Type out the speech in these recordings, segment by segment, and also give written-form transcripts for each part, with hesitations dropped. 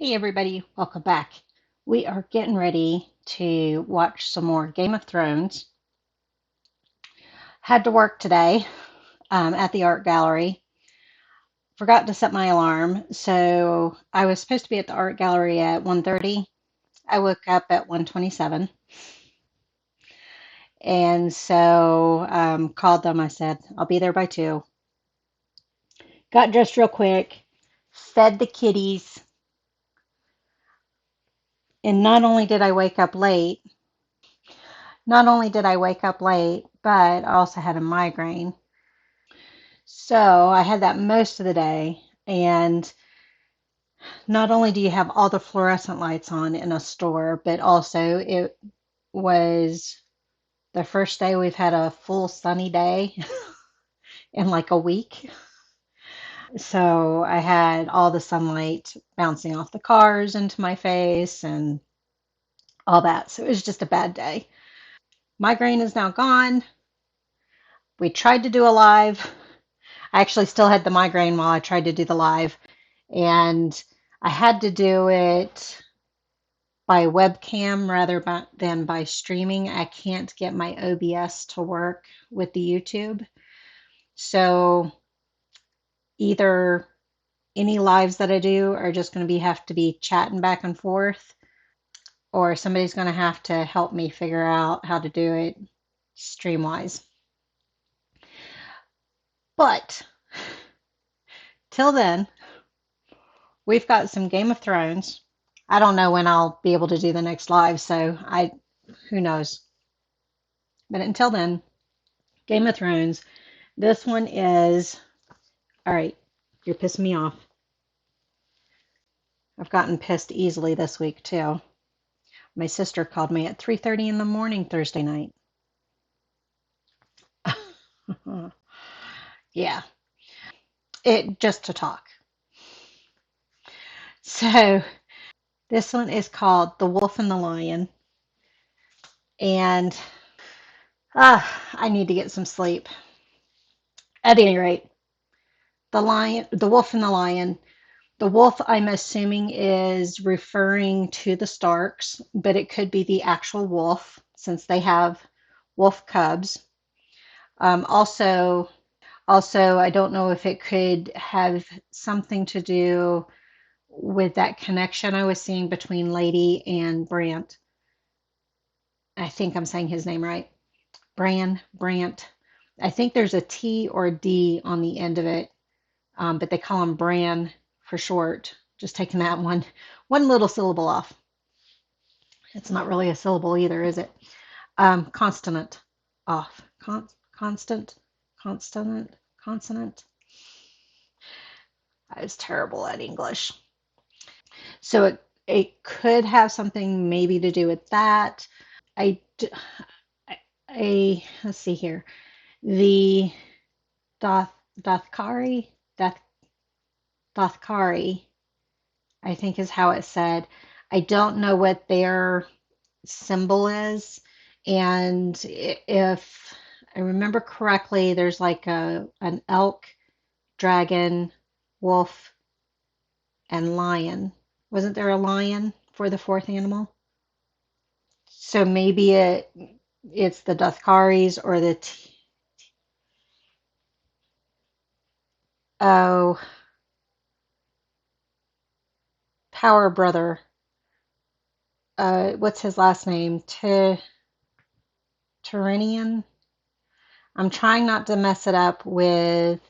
Hey everybody, welcome back. We are getting ready to watch some more Game of Thrones. Had to work today at the art gallery. Forgot to set my alarm, so I was supposed to be at the art gallery at 1:30. I woke up at 1:27, and so called them. I said I'll be there by 2. Got dressed real quick, fed the kitties, and not only did I wake up late, but I also had a migraine. So I had that most of the day. And not only do you have all the fluorescent lights on in a store, but also it was the first day we've had a full sunny day in like a week. So I had all the sunlight bouncing off the cars into my face and all that. So it was just a bad day. Migraine is now gone. We tried to do a live. I actually still had the migraine while I tried to do the live, and I had to do it by webcam than by streaming. I can't get my OBS to work with the YouTube. So either any lives that I do are just going to have to be chatting back and forth, or somebody's going to have to help me figure out how to do it stream-wise. But till then, we've got some Game of Thrones. I don't know when I'll be able to do the next live, so who knows. But until then, Game of Thrones. This one is, all right, you're pissing me off. I've gotten pissed easily this week too. My sister called me at 3:30 in the morning Thursday night. Yeah, it just to talk. So this one is called The Wolf and the Lion, and I need to get some sleep. At any rate, the wolf and the lion. The wolf, I'm assuming, is referring to the Starks, but it could be the actual wolf since they have wolf cubs. Also, I don't know if it could have something to do with that connection I was seeing between Lady and Brant. I think I'm saying his name right. Brant. I think there's a T or a D on the end of it, but they call him Bran for short. Just taking that one little syllable off. It's not really a syllable either, is it? Consonant off. Constant, consonant, consonant. I was terrible at English. So it could have something maybe to do with that. I, let's see here. The Doth Dothkari Doth Dothkari, I think is how it's said. I don't know what their symbol is, and if I remember correctly, there's like an elk, dragon, wolf, and lion. Wasn't there a lion for the fourth animal? So maybe it's the Duthkaris or oh, Power Brother. What's his last name? Tyrion. I'm trying not to mess it up with.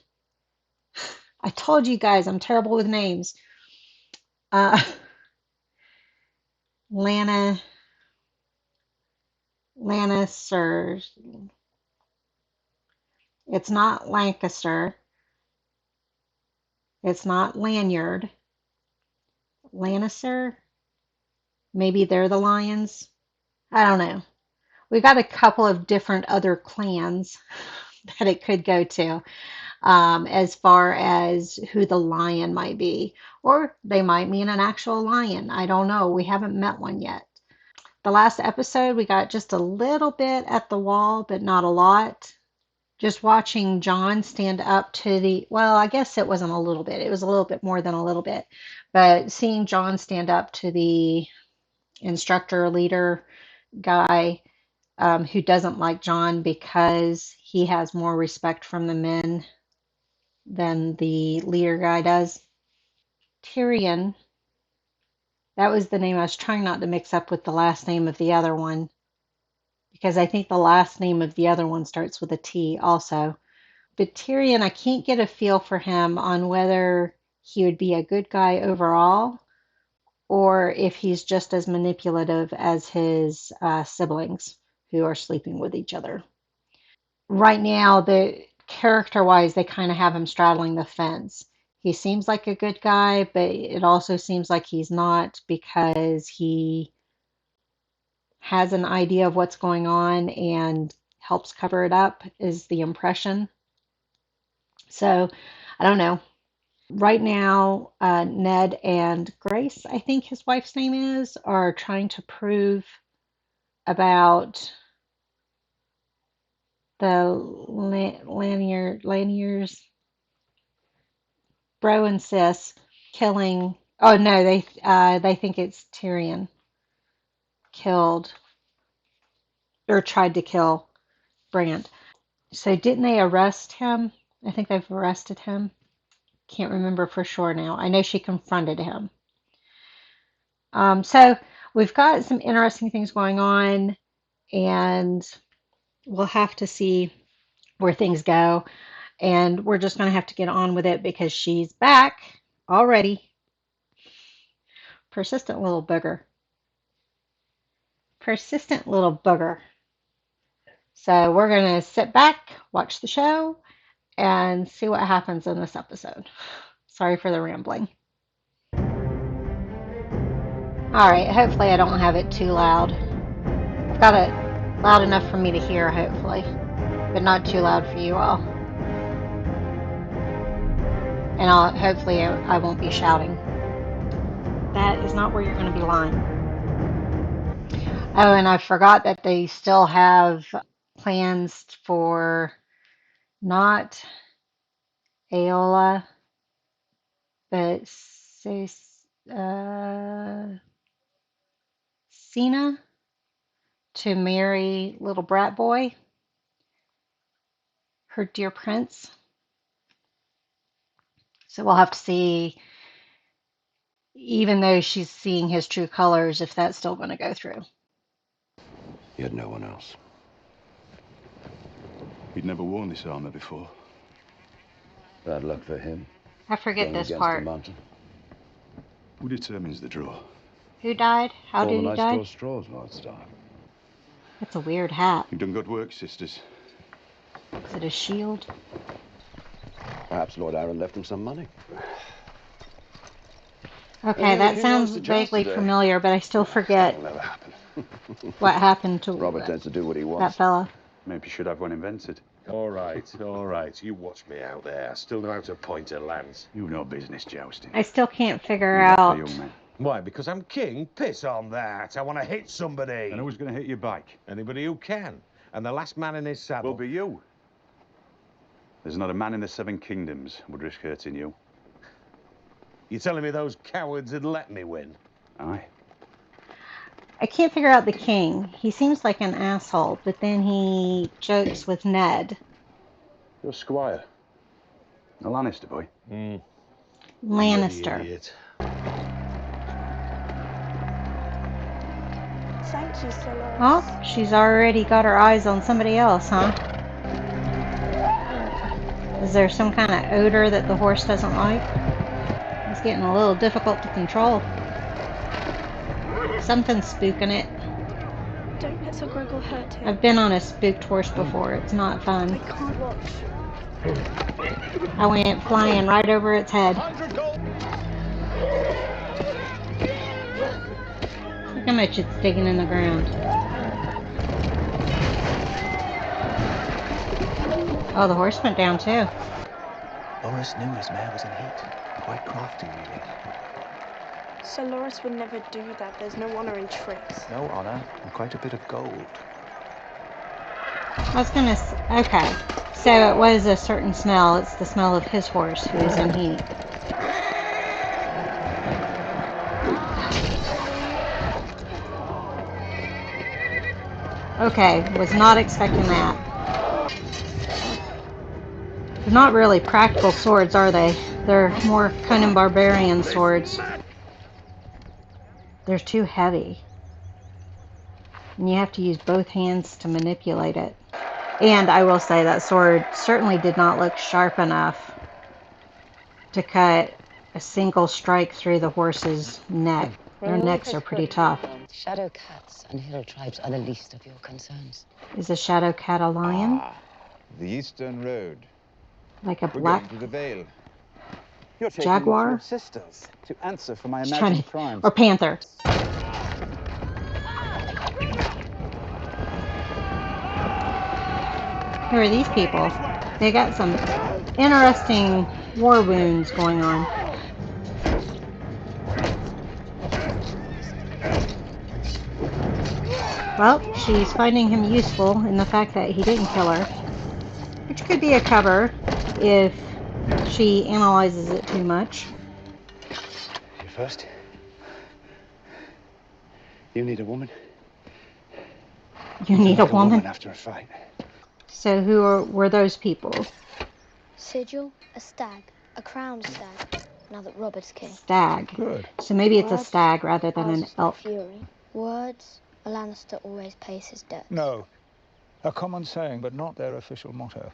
I told you guys I'm terrible with names. Uh, Lana Lannister. It's not Lancaster. It's not Lanyard. Lannister. Maybe they're the lions. I don't know. We got a couple of different other clans that it could go to, as far as who the lion might be. Or they might mean an actual lion. I don't know. We haven't met one yet. The last episode, we got just a little bit at the wall, but not a lot. just watching John stand up to the, well, I guess it wasn't a little bit, it was a little bit more than a little bit, but seeing John stand up to the instructor leader guy who doesn't like John because he has more respect from the men than the leader guy does. Tyrion, that was the name I was trying not to mix up with the last name of the other one, because I think the last name of the other one starts with a T also. But Tyrion, I can't get a feel for him on whether he would be a good guy overall or if he's just as manipulative as his siblings who are sleeping with each other. Right now, the character-wise, they kind of have him straddling the fence. He seems like a good guy, but it also seems like he's not because he has an idea of what's going on and helps cover it up, is the impression. So I don't know. Right now, Ned and Grace, I think his wife's name is, are trying to prove about the Lanniers, bro and sis, killing. Oh no, they think it's Tyrion killed or tried to kill Brand. So didn't they arrest him? I think they've arrested him. Can't remember for sure now. I know she confronted him. So we've got some interesting things going on, and we'll have to see where things go. And we're just going to have to get on with it because she's back already. Persistent little booger. Persistent little booger. So we're going to sit back, watch the show, and see what happens in this episode. Sorry for the rambling. All right, hopefully I don't have it too loud. I've got it loud enough for me to hear, hopefully, but not too loud for you all. And hopefully I won't be shouting. That is not where you're going to be lying. Oh, and I forgot that they still have plans for not Aola, but Cena to marry little brat boy, her dear prince. So we'll have to see, even though she's seeing his true colors, if that's still going to go through. He had no one else. He'd never worn this armor before. Bad luck for him. I forget Going this against part. the mountain. Who determines the draw? Who died? How All did the he nice die? draw straws, Lord Stark. That's a weird hat. You've done good work, sisters. Is it a shield? Perhaps Lord Aaron left him some money. Okay, that Who sounds wants to joust vaguely today? familiar, but I still forget That'll never happen. what happened to Robert tends to do what he that wants. fella. Maybe you should have one invented. All right. You watch me out there. I still know how to point a lance. You've no business jousting. I still can't figure Leave that for out. young men. Why? Because I'm king? Piss on that. I want to hit somebody. And who's going to hit your bike? Anybody who can. And the last man in his saddle. Will be you. There's not a man in the Seven Kingdoms would risk hurting you. You're telling me those cowards would let me win? Aye. I can't figure out the king. He seems like an asshole, but then he jokes with Ned. You're Squire. A Lannister boy. Lannister. Idiot. Thank you, Solar. Oh, she's already got her eyes on somebody else, huh? Is there some kind of odor that the horse doesn't like? It's getting a little difficult to control. Something's spooking it. Don't let Sir Gregor hurt him. I've been on a spooked horse before. It's not I fun. can't watch. I went flying right over its head. Look how much it's digging in the ground. Oh, the horse went down too. Loras knew his mare was in heat. Quite crafty, really. Sir Loras would never do that. There's no honor in tricks. No honor and quite a bit of gold. I was gonna okay. So it was a certain smell. It's the smell of his horse who is in heat. Okay, was not expecting that. They're not really practical swords, are they? They're more Conan Barbarian swords. They're too heavy. And you have to use both hands to manipulate it. And I will say that sword certainly did not look sharp enough to cut a single strike through the horse's neck. Their necks are pretty tough. Shadow cats and hill tribes are the least of your concerns. Is a shadow cat a lion? The Eastern Road. Like a We're black going to the Vale. You're taking jaguar? your sisters to answer for my Just imagined crimes. or panther. Who are these people? They got some interesting war wounds going on. Well, she's finding him useful in the fact that he didn't kill her, which could be a cover if she analyzes it too much. You first. You need a woman. You need a woman? After a fight. So were those people? Sigil, a stag, a crowned stag, now that Robert's king. Stag. Good. So maybe it's a Words stag rather than an passes the elk. Fury. Words, a Lannister always pays his debts. No. A common saying, but not their official motto.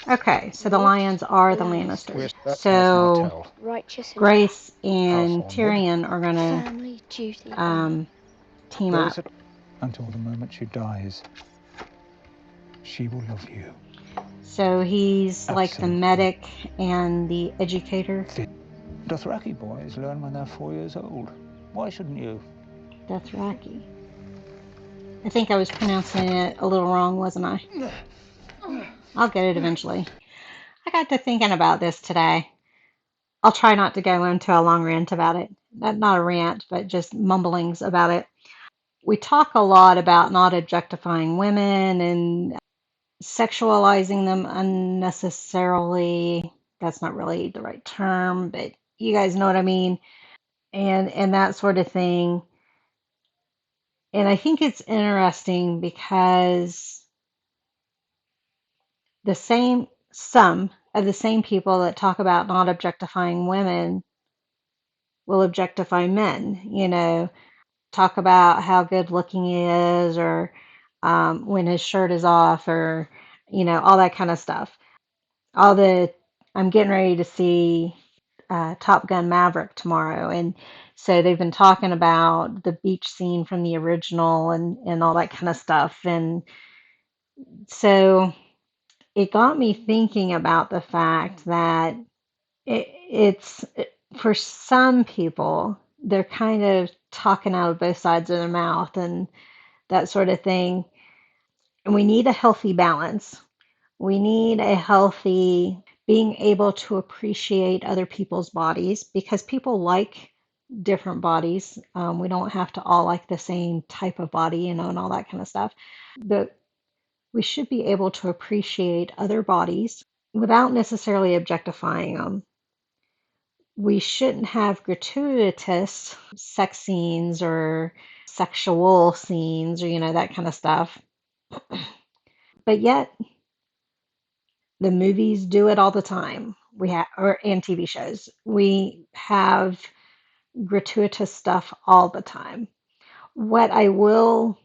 Okay, so the lions are the Lannisters. So Righteous and Grace and House Tyrion are gonna family duty. team up. Until the moment she dies, she will love you. So he's like the Absolutely. medic and the educator. Dothraki boys learn when they're 4 years old. Why shouldn't you? Dothraki. I think I was pronouncing it a little wrong, wasn't I? I'll get it eventually. I got to thinking about this today. I'll try not to go into a long rant about it. Not a rant, but just mumblings about it. We talk a lot about not objectifying women and sexualizing them unnecessarily. That's not really the right term, but you guys know what I mean. And that sort of thing. And I think it's interesting because some of the same people that talk about not objectifying women will objectify men, talk about how good looking he is or when his shirt is off or, all that kind of stuff. I'm getting ready to see Top Gun Maverick tomorrow. And so they've been talking about the beach scene from the original and all that kind of stuff. And so it got me thinking about the fact that it's for some people, they're kind of talking out of both sides of their mouth and that sort of thing. And we need a healthy balance. We need a healthy being able to appreciate other people's bodies because people like different bodies. We don't have to all like the same type of body, and all that kind of stuff. But we should be able to appreciate other bodies without necessarily objectifying them. We shouldn't have gratuitous sex scenes or sexual scenes or, that kind of stuff. But yet, the movies do it all the time. And TV shows. We have gratuitous stuff all the time. What I will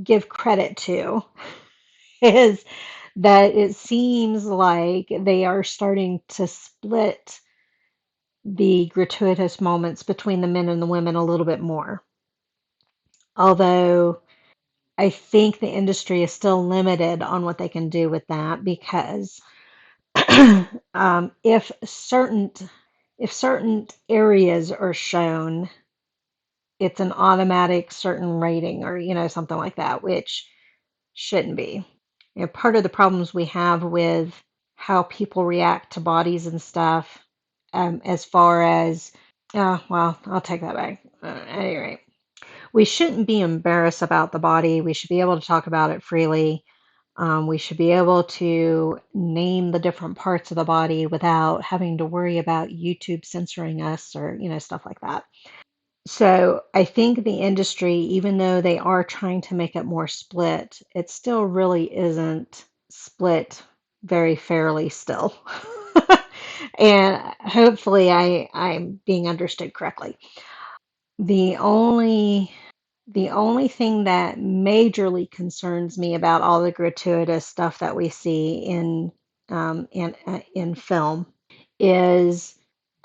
give credit to is that it seems like they are starting to split the gratuitous moments between the men and the women a little bit more. Although I think the industry is still limited on what they can do with that because if certain areas are shown, it's an automatic certain rating or something like that, which shouldn't be. Part of the problems we have with how people react to bodies and stuff, as far as, well, I'll take that back. At any rate, we shouldn't be embarrassed about the body. We should be able to talk about it freely. We should be able to name the different parts of the body without having to worry about YouTube censoring us or, stuff like that. So I think the industry, even though they are trying to make it more split, it still really isn't split very fairly still. And hopefully I'm being understood correctly. The only thing that majorly concerns me about all the gratuitous stuff that we see in film is,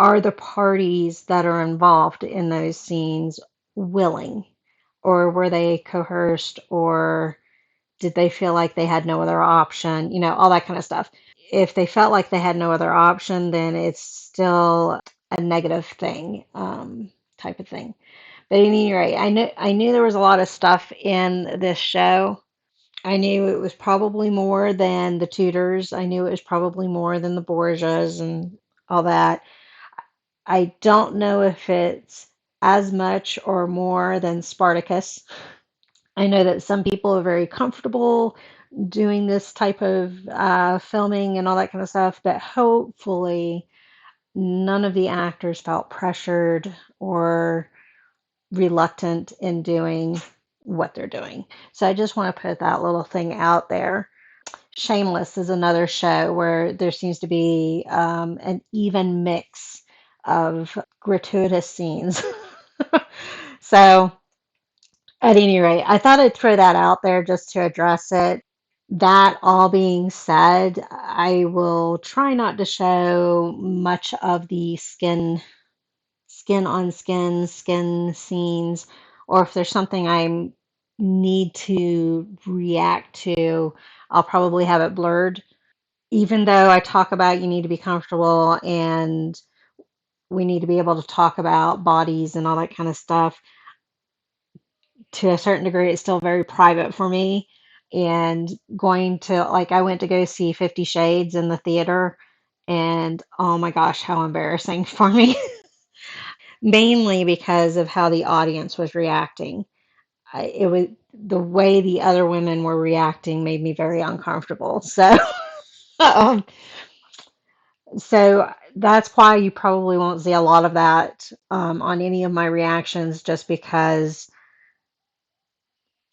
are the parties that are involved in those scenes willing, or were they coerced, or did they feel like they had no other option? All that kind of stuff. If they felt like they had no other option, then it's still a negative thing, type of thing. But at any rate, I knew there was a lot of stuff in this show. I knew it was probably more than the Tudors. I knew it was probably more than the Borgias and all that. I don't know if it's as much or more than Spartacus. I know that some people are very comfortable doing this type of filming and all that kind of stuff, but hopefully none of the actors felt pressured or reluctant in doing what they're doing. So I just want to put that little thing out there. Shameless is another show where there seems to be an even mix of gratuitous scenes. So, at any rate, I thought I'd throw that out there just to address it. That all being said, I will try not to show much of the skin on skin scenes, or if there's something I need to react to, I'll probably have it blurred. Even though I talk about you need to be comfortable and we need to be able to talk about bodies and all that kind of stuff, to a certain degree, it's still very private for me. And I went to go see 50 Shades in the theater, and oh my gosh, how embarrassing for me. Mainly because of how the audience was reacting. It was the way the other women were reacting made me very uncomfortable. So, um, so that's why you probably won't see a lot of that on any of my reactions, just because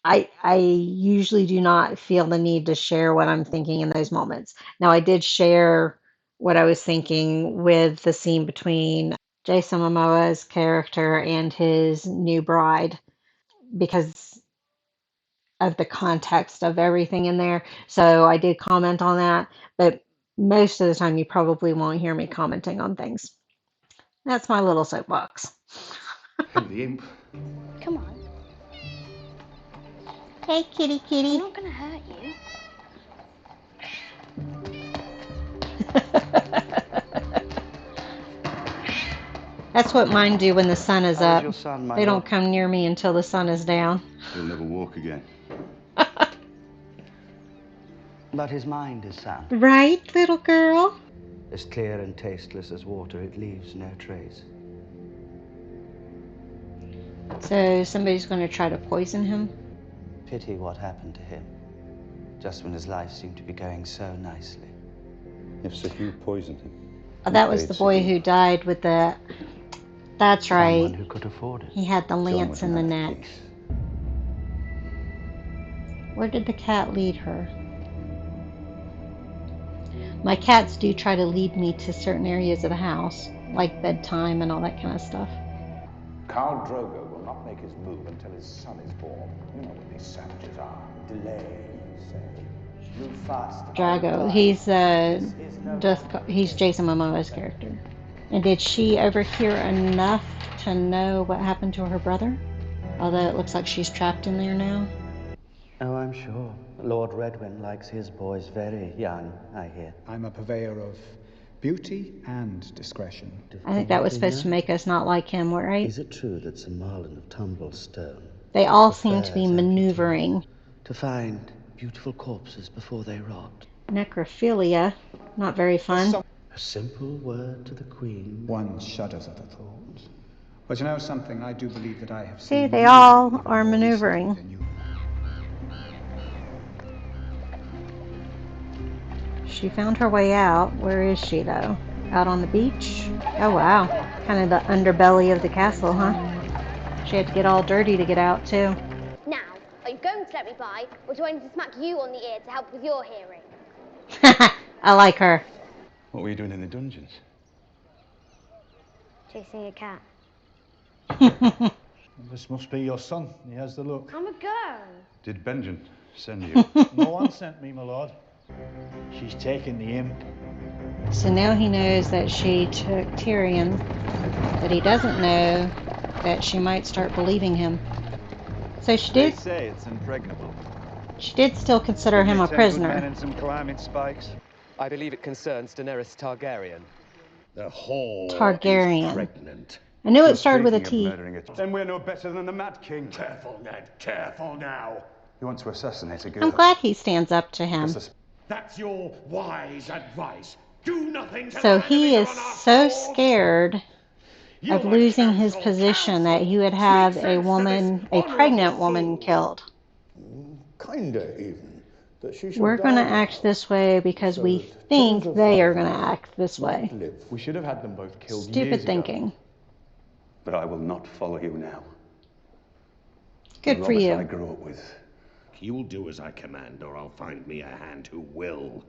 I usually do not feel the need to share what I'm thinking in those moments. Now, I did share what I was thinking with the scene between Jason Momoa's character and his new bride, because of the context of everything in there. So I did comment on that, but most of the time you probably won't hear me commenting on things. That's my little soapbox. The imp. Come on. Hey, kitty, kitty. I'm not going to hurt you. That's what mine do when the sun is How is up. your son, my They lord? don't come near me until the sun is down. He'll never walk again. But his mind is sound. Right, little girl? As clear and tasteless as water, it leaves no trace. So somebody's going to try to poison him? Pity what happened to him, just when his life seemed to be going so nicely. If Sir Hugh poisoned him. Oh, that was the boy who died with the... That's right. Someone who could afford it. He had the lance in the neck. Where did the cat lead her? My cats do try to lead me to certain areas of the house, like bedtime and all that kind of stuff. Khal Drogo will not make his move until his son is born. You know what these savages are. Delay, you say. Move fast. Drago, he's Jason Momoa's character. And did she overhear enough to know what happened to her brother? Although it looks like she's trapped in there now. Oh, I'm sure. Lord Redwyn likes his boys very young, I hear. I'm a purveyor of beauty and discretion. I think that was supposed to make us not like him, right? Is it true that Sir Marlon of Tumblestone... They all seem to be maneuvering. to find beautiful corpses before they rot? Necrophilia. Not very fun. A simple word to the Queen. One shudders at the thought. But you know something, I do believe that I have See, seen... they all are maneuvering. She found her way out. Where is she, though? Out on the beach? Oh, wow. Kind of the underbelly of the castle, huh? She had to get all dirty to get out, too. Now, are you going to let me by, or do I need to smack you on the ear to help with your hearing? I like her. What were you doing in the dungeons? Chasing a cat. This must be your son. He has the look. I'm a girl. Did Benjen send you? No one sent me, my lord. She's taken the imp. So now he knows that she took Tyrion, but he doesn't know that she might start believing him. So she They did. say it's impregnable. She did still consider him a prisoner. And some climbing spikes. I believe it concerns Daenerys Targaryen. The whore Targaryen. is pregnant. I knew it started with a T. Then we're no better than the Mad King. Careful, Ned. Careful now. You want to assassinate a girl? I'm glad he stands up to him. That's your wise advice. Do nothing to So our he enemies is are on our so swords. scared of losing his position that he would have a woman, a pregnant woman, killed. Kinda even. That she should We're going to die act this way because we think they are going to act this way. We should have had them both killed Stupid years ago. thinking. But I will not follow you now. Good for Robert I you. grew up with. You'll do as I command, or I'll find me a hand who will.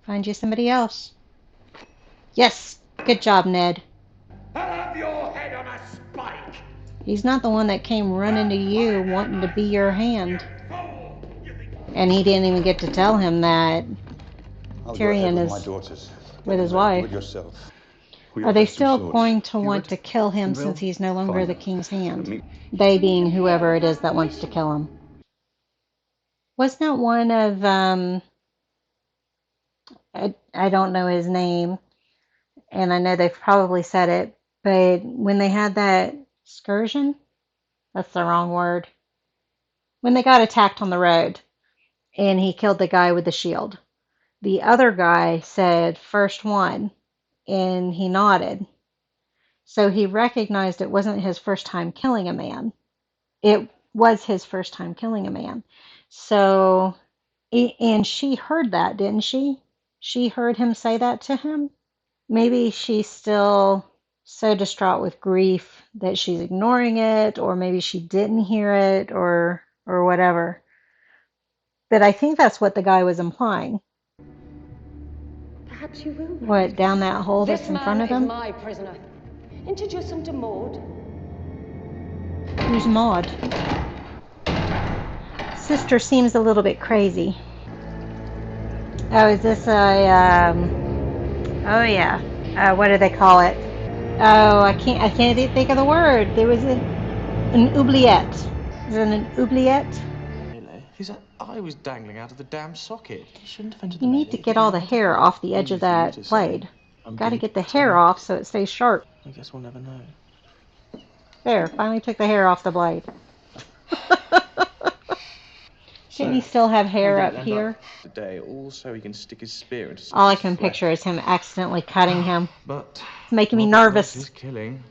Find you somebody else. Yes. Good job, Ned. I'll have your head on a spike. He's not the one that came running to you wanting to be your hand. And he didn't even get to tell him that Tyrion is with his wife. Are they still going to want to kill him since he's no longer the king's hand? They being whoever it is that wants to kill him. Wasn't that one of, I don't know his name, and I know they've probably said it, but when they had that excursion, that's the wrong word, when they got attacked on the road, and he killed the guy with the shield. The other guy said, first one, and he nodded. So he recognized it wasn't his first time killing a man. It was his first time killing a man. So, and she heard that, didn't she? She heard him say that to him. Maybe she's still so distraught with grief that she's ignoring it, or maybe she didn't hear it, or whatever. But I think that's what the guy was implying. Perhaps you will. What, down that hole that's in front of him? This man is my prisoner. Introduce him to Maud. Who's Maud? Sister seems a little bit crazy. Oh, is this a, oh yeah. What do they call it? Oh, I can't think of the word. There was an oubliette. Is it an oubliette? His eye was dangling out of the damn socket. He shouldn't have entered You need to get all the hair off the edge of that blade. Got to get the hair off so it stays sharp. I guess we'll never know. There, finally took the hair off the blade. Shouldn't he still have hair up here? Today, also he can stick his spear into. All I can picture is him accidentally cutting him. But it's making me nervous. He's killing.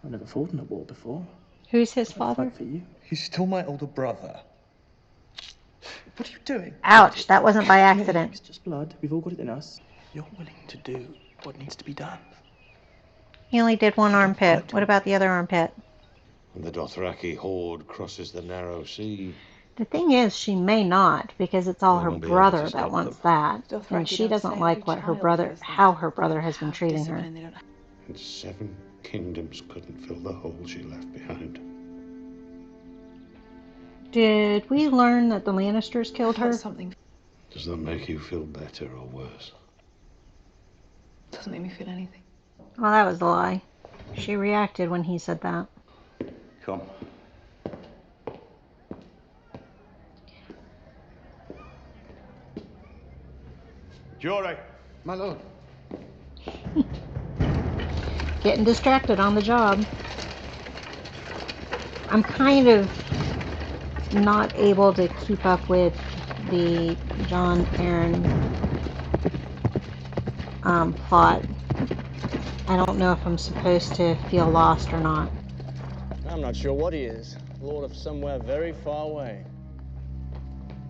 I've never fought in a war before. Who's his father? For you. He's still my older brother. What are you doing? Ouch, that wasn't by accident. It's just blood. We've all got it in us. You're willing to do what needs to be done. He only did one armpit. What about the other armpit? When the Dothraki horde crosses the narrow sea. The thing is, she may not, because it's all her brother that wants that. And she doesn't like what her brother, how her brother has been treating her. And 7 kingdoms couldn't fill the hole she left behind. Did we learn that the Lannisters killed her? Does that make you feel better or worse? Doesn't make me feel anything. Well, that was a lie. She reacted when he said that. Come. Jory. My lord. Getting distracted on the job. I'm kind of not able to keep up with the Jon Arryn plot. I don't know if I'm supposed to feel lost or not. I'm not sure what he is. Lord of somewhere very far away.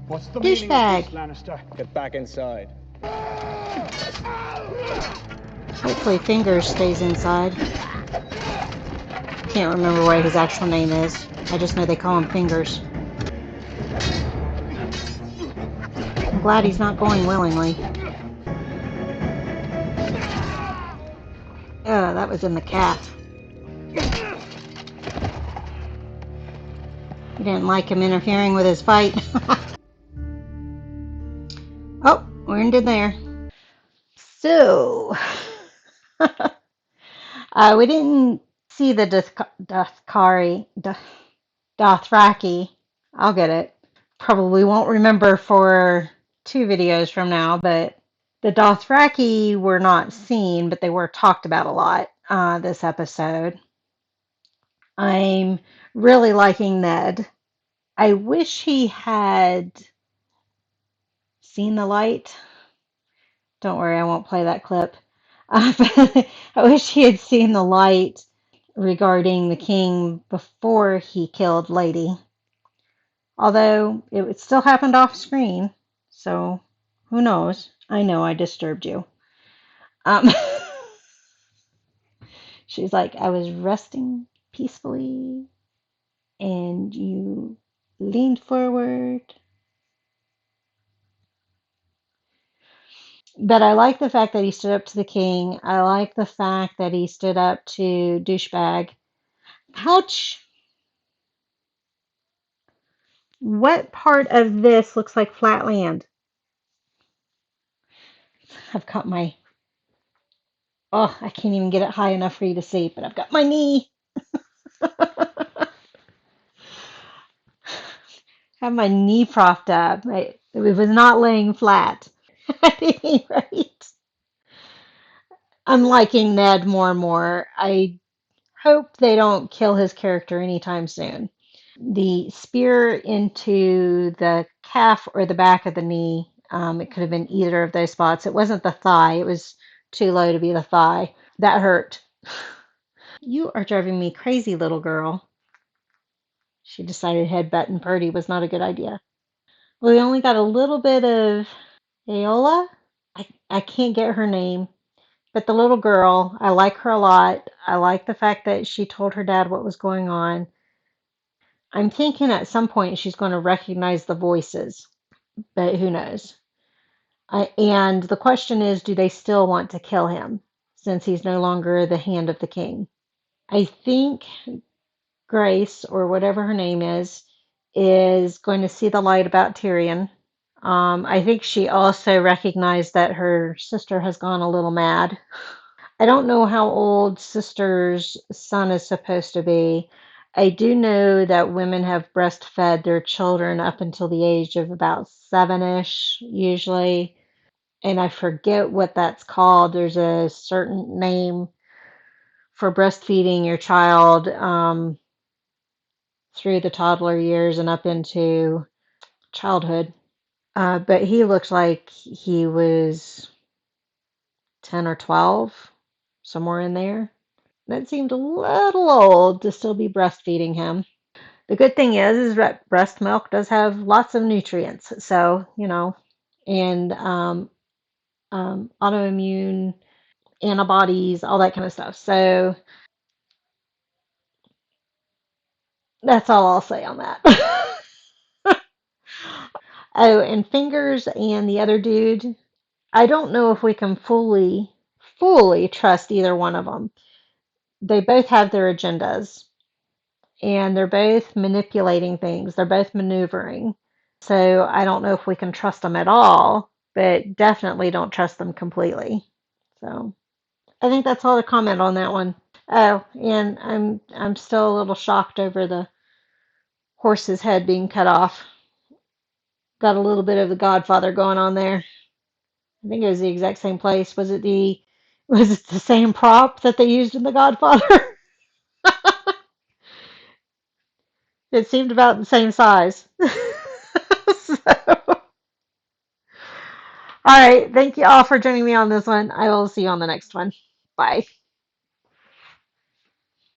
What's the meaning of this, Lannister? Get back inside. Hopefully Fingers stays inside. Can't remember what his actual name is. I just know they call him Fingers. I'm glad he's not going willingly. Oh, that was in the cat. He didn't like him interfering with his fight. Oh, we're in there. So, we didn't see the Dothraki. I'll get it. Probably won't remember for 2 videos from now, but the Dothraki were not seen, but they were talked about a lot this episode. I'm really liking Ned. I wish he had seen the light. Don't worry, I won't play that clip. But I wish he had seen the light regarding the king before he killed Lady. Although it still happened off screen, so who knows? I know I disturbed you. Um, she's like, I was resting peacefully, and you leaned forward. But I like the fact that he stood up to the king. I like the fact that he stood up to douchebag. Ouch! What part of this looks like flat land? I've got my... Oh, I can't even get it high enough for you to see, but I've got my knee. I have my knee propped up. It was not laying flat. At any rate, I'm liking Ned more and more. I hope they don't kill his character anytime soon. The spear into the calf or the back of the knee, it could have been either of those spots. It wasn't the thigh. It was too low to be the thigh. That hurt. You are driving me crazy, little girl. She decided headbutting Purdy was not a good idea. Well, we only got a little bit of Aola. I can't get her name. But the little girl, I like her a lot. I like the fact that she told her dad what was going on. I'm thinking at some point she's going to recognize the voices, but who knows? And the question is, do they still want to kill him since he's no longer the hand of the king? I think Grace, or whatever her name is going to see the light about Tyrion. I think she also recognized that her sister has gone a little mad. I don't know how old sister's son is supposed to be. I do know that women have breastfed their children up until the age of about 7-ish, usually. And I forget what that's called. There's a certain name for breastfeeding your child through the toddler years and up into childhood. But he looked like he was 10 or 12, somewhere in there. That seemed a little old to still be breastfeeding him. The good thing is that breast milk does have lots of nutrients. So, and autoimmune antibodies, all that kind of stuff. So that's all I'll say on that. Oh, and Fingers and the other dude, I don't know if we can fully trust either one of them. They both have their agendas, and they're both manipulating things. They're both maneuvering. So I don't know if we can trust them at all, but definitely don't trust them completely. So I think that's all the comment on that one. Oh, and I'm still a little shocked over the horse's head being cut off. Got a little bit of the Godfather going on there. I think it was the exact same place. Was it the same prop that they used in The Godfather? It seemed about the same size. So, all right. Thank you all for joining me on this one. I will see you on the next one. Bye.